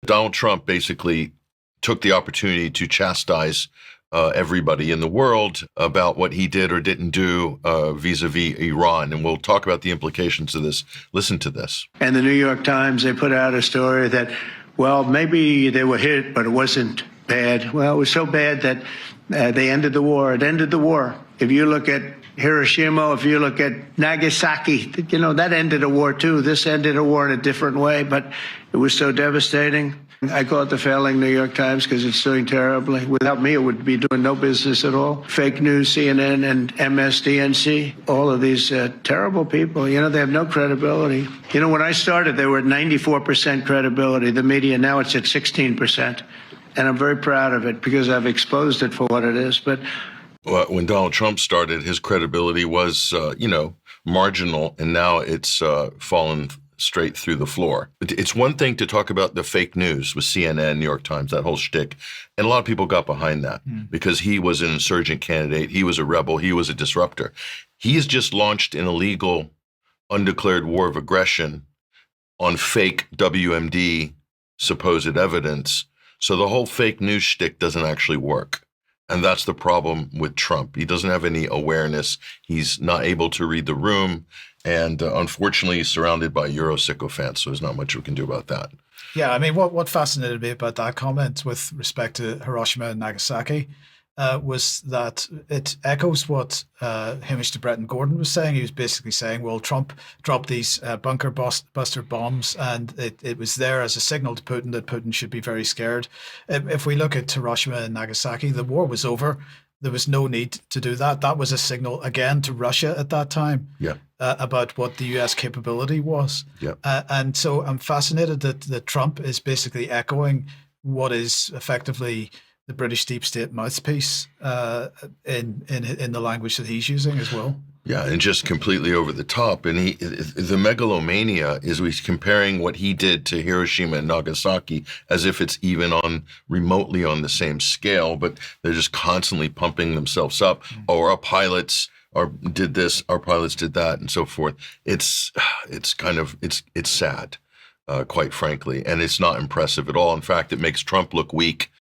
Donald Trump basically took the opportunity to chastise everybody in the world about what he did or didn't do vis-a-vis Iran. And we'll talk about the implications of this. Listen to this. And the New York Times, they put out a story that, well, maybe they were hit, but it wasn't bad. Well, it was so bad that they ended the war. It ended the war. If you look at Hiroshima, if you look at Nagasaki, that ended a war too. This ended a war in a different way, but it was so devastating. I call it the failing New York Times because it's doing terribly. Without me, it would be doing no business at all. Fake news, CNN and MSDNC, all of these terrible people, they have no credibility. When I started, they were at 94% credibility, the media. Now it's at 16%. And I'm very proud of it because I've exposed it for what it is. But when Donald Trump started, his credibility was, marginal, and now it's fallen straight through the floor. It's one thing to talk about the fake news with CNN, New York Times, that whole shtick. And a lot of people got behind that because he was an insurgent candidate. He was a rebel. He was a disruptor. He has just launched an illegal, undeclared war of aggression on fake WMD supposed evidence. So the whole fake news shtick doesn't actually work. And that's the problem with Trump. He doesn't have any awareness. He's not able to read the room. And unfortunately, he's surrounded by Euro sycophants. So there's not much we can do about that. Yeah, I mean, what fascinated me about that comment with respect to Hiroshima and Nagasaki was that it echoes what Hamish de Bretton Gordon was saying. He was basically saying, well, Trump dropped these bunker buster bombs, and it was there as a signal to Putin that Putin should be very scared. If we look at Hiroshima and Nagasaki, the war was over. There was no need to do that. That was a signal, again, to Russia at that time about what the U.S. capability was. And so I'm fascinated that Trump is basically echoing what is effectively the British deep state mouthpiece in the language that he's using as well. Yeah, and just completely over the top. And the megalomania is he's comparing what he did to Hiroshima and Nagasaki as if it's even remotely on the same scale, but they're just constantly pumping themselves up. Oh, our pilots did this, our pilots did that, and so forth. It's sad, quite frankly, and it's not impressive at all. In fact, it makes Trump look weak